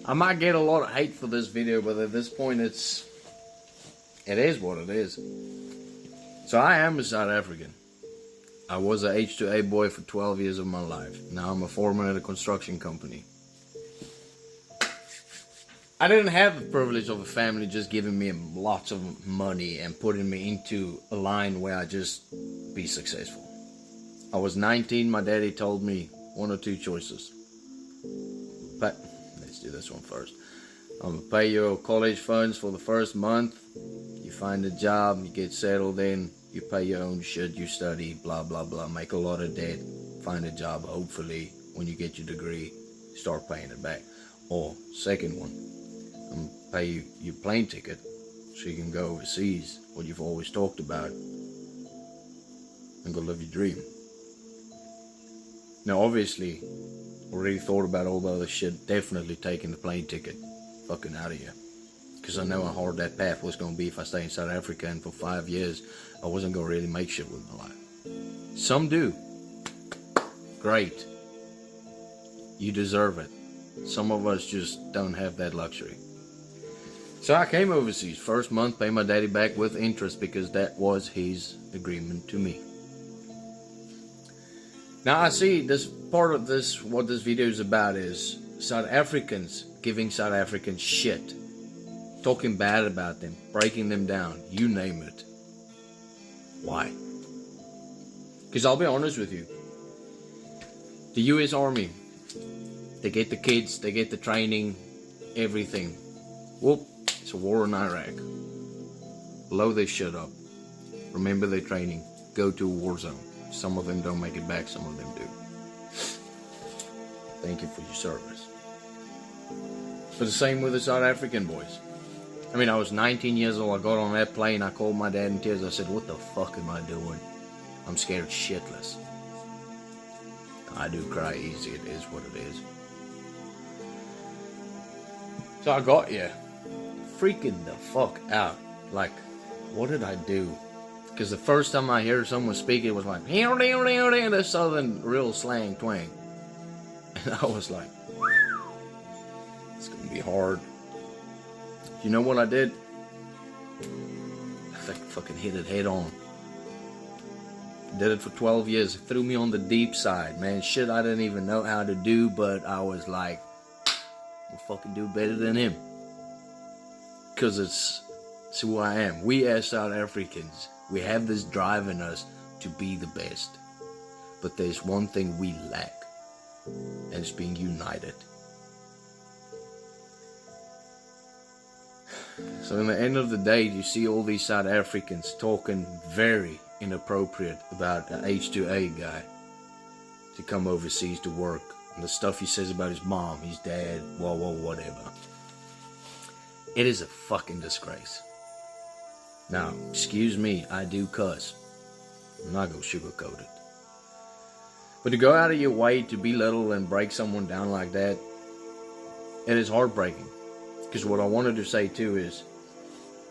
I might get a lot of hate for this video, but at this point it is what it is. So I am a South African. I was a H2A boy for 12 years of my life. Now I'm a foreman at a construction company. I didn't have the privilege of a family just giving me lots of money and putting me into a line where I just be successful. I was 19, my daddy told me one or two choices. But let's do this one first. I'm gonna pay your college funds for the first month. You find a job, you get settled in, you pay your own shit, you study, blah blah blah, make a lot of debt, find a job, hopefully when you get your degree, start paying it back. Or second one, I'm gonna pay you your plane ticket so you can go overseas, what you've always talked about, and go live your dream. Now obviously, already thought about all the other shit, definitely taking the plane ticket fucking out of here. Because I know how hard that path was going to be if I stay in South Africa, and for 5 years, I wasn't going to really make shit with my life. Some do. Great. You deserve it. Some of us just don't have that luxury. So I came overseas. First month, pay my daddy back with interest because that was his agreement to me. Now I see this part of this, what this video is about is South Africans giving South Africans shit. Talking bad about them, breaking them down, you name it. Why? Because I'll be honest with you. The US Army, they get the kids, they get the training, everything. Whoop, it's a war in Iraq. Blow this shit up. Remember their training. Go to a war zone. Some of them don't make it back, some of them do. Thank you for your service. But the same with the South African boys. I mean, I was 19 years old, I got on that plane, I called my dad in tears, I said, what the fuck am I doing? I'm scared shitless. I do cry easy, it is what it is. So I got here, freaking the fuck out. Like, what did I do? Because the first time I hear someone speak, it was like, this southern real slang twang. And I was like, it's gonna be hard. You know what I did? I fucking hit it head on. Did it for 12 years. It threw me on the deep side, man. Shit I didn't even know how to do, but I was like, I'll fucking do better than him. Because it's who I am. We as South Africans, we have this drive in us to be the best. But there's one thing we lack, and it's being united. So in the end of the day, you see all these South Africans talking very inappropriate about an H2A guy to come overseas to work. And the stuff he says about his mom, his dad, whatever. It is a fucking disgrace. Now, excuse me, I do cuss. I'm not gonna sugarcoat it. But to go out of your way to belittle and break someone down like that, it is heartbreaking. Because what I wanted to say too is,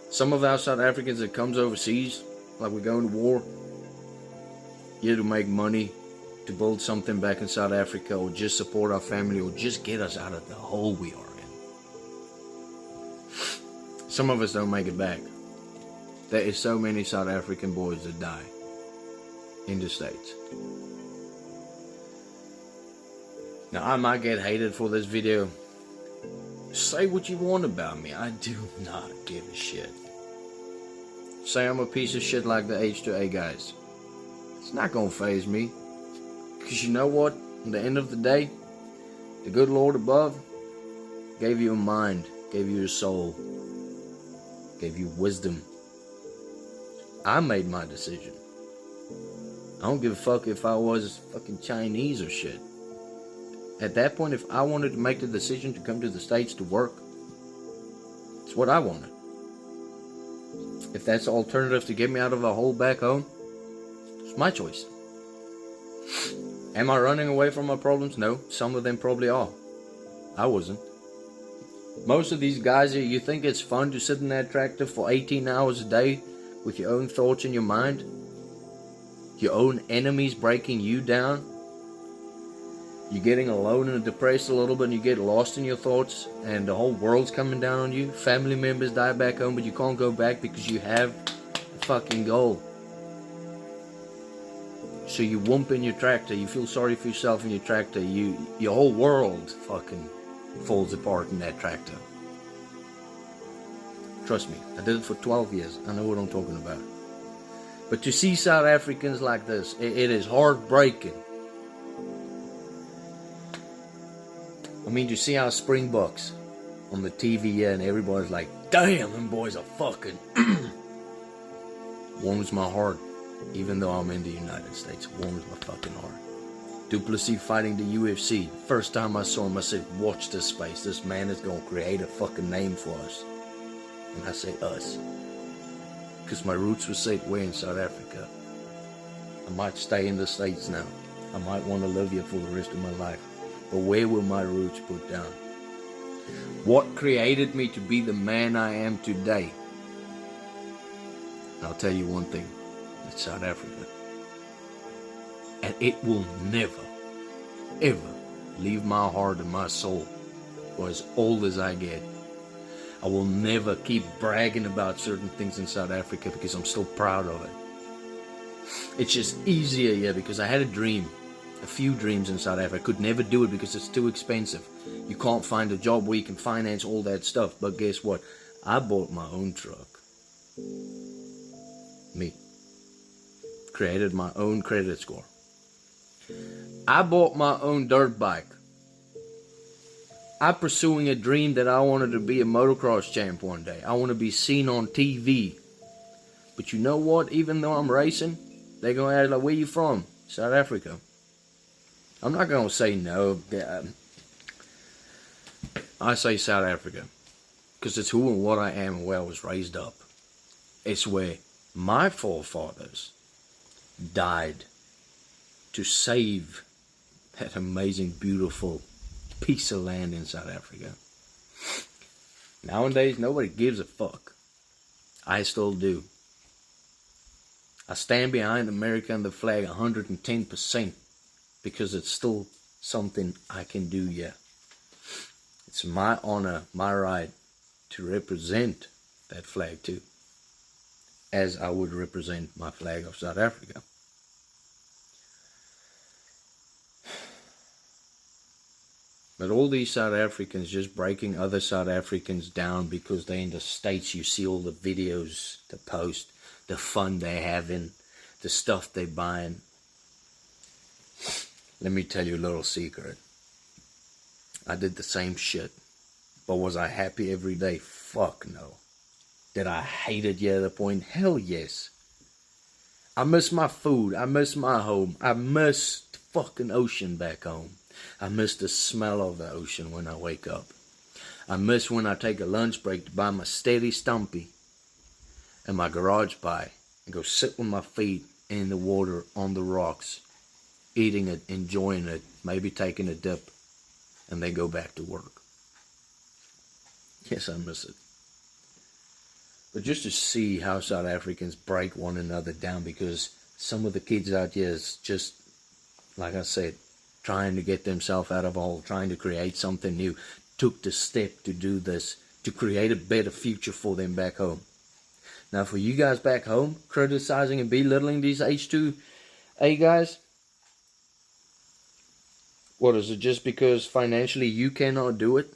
some of our South Africans that comes overseas, like we're going to war, here to make money, to build something back in South Africa, or just support our family, or just get us out of the hole we are in. Some of us don't make it back. There is so many South African boys that die in the States. Now I might get hated for this video. Say what you want about me, I do not give a shit. Say I'm a piece of shit like the H2A guys. It's not gonna faze me. Because you know what? At the end of the day, the good Lord above gave you a mind, gave you a soul, gave you wisdom. I made my decision. I don't give a fuck if I was fucking Chinese or shit. At that point, if I wanted to make the decision to come to the States to work, it's what I wanted. If that's the alternative to get me out of a hole back home, it's my choice. Am I running away from my problems? No, some of them probably are. I wasn't. Most of these guys here, you think it's fun to sit in that tractor for 18 hours a day with your own thoughts in your mind? Your own enemies breaking you down? You're getting alone and depressed a little bit, and you get lost in your thoughts, and the whole world's coming down on you. Family members die back home, but you can't go back because you have a fucking goal. So you whoomp in your tractor, you feel sorry for yourself in your tractor, your whole world fucking falls apart in that tractor. Trust me, I did it for 12 years, I know what I'm talking about. But to see South Africans like this, it is heartbreaking. I mean, to see our Springboks on the TV here and everybody's like, damn, them boys are fucking... warms my heart. Even though I'm in the United States, it warms my fucking heart. Du Plessis fighting the UFC. First time I saw him, I said, watch this space. This man is going to create a fucking name for us. And I say us. Because my roots were set way in South Africa. I might stay in the States now. I might want to live here for the rest of my life. But where were my roots put down? What created me to be the man I am today? And I'll tell you one thing. It's South Africa. And it will never, ever leave my heart and my soul for as old as I get. I will never keep bragging about certain things in South Africa because I'm still proud of it. It's just easier here because I had a dream, a few dreams in South Africa. I could never do it because it's too expensive. You can't find a job where you can finance all that stuff. But guess what? I bought my own truck. Me. Created my own credit score. I bought my own dirt bike. I'm pursuing a dream that I wanted to be a motocross champ one day. I want to be seen on TV. But you know what? Even though I'm racing, they're going to ask, like, where you from? South Africa. I'm not going to say no. I say South Africa. Because it's who and what I am and where I was raised up. It's where my forefathers died to save that amazing, beautiful piece of land in South Africa. Nowadays, nobody gives a fuck. I still do. I stand behind America and the flag 110% because it's still something I can do here. It's my honor, my right to represent that flag too, as I would represent my flag of South Africa. But all these South Africans just breaking other South Africans down because they're in the States. You see all the videos they post, the fun they're having, the stuff they're buying. Let me tell you a little secret. I did the same shit. But was I happy every day? Fuck no. Did I hate it yet at a point? Hell yes. I miss my food. I miss my home. I miss the fucking ocean back home. I miss the smell of the ocean when I wake up. I miss when I take a lunch break to buy my steady stumpy and my garage pie and go sit with my feet in the water on the rocks, eating it, enjoying it, maybe taking a dip, and then go back to work. Yes, I miss it. But just to see how South Africans break one another down, because some of the kids out here is just, like I said, trying to get themselves out of a hole, trying to create something new, took the step to do this, to create a better future for them back home. Now for you guys back home, criticizing and belittling these H2A guys, what is it, just because financially you cannot do it?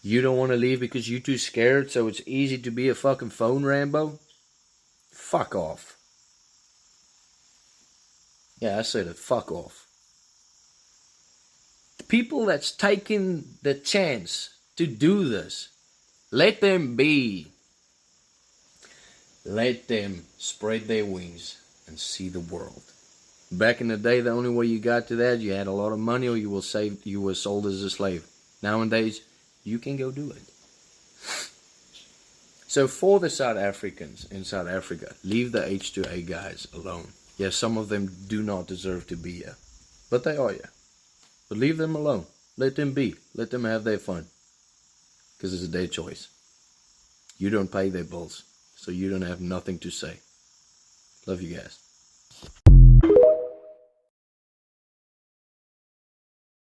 You don't want to leave because you're too scared, so it's easy to be a fucking phone Rambo? Fuck off. Yeah, I said it, fuck off. The people that's taking the chance to do this, let them be. Let them spread their wings and see the world. Back in the day, the only way you got to that, you had a lot of money or you were sold as a slave. Nowadays, you can go do it. So for the South Africans in South Africa, leave the H2A guys alone. Yes, some of them do not deserve to be here, but they are here. But leave them alone. Let them be. Let them have their fun. Because it's their choice. You don't pay their bills, so you don't have nothing to say. Love you guys.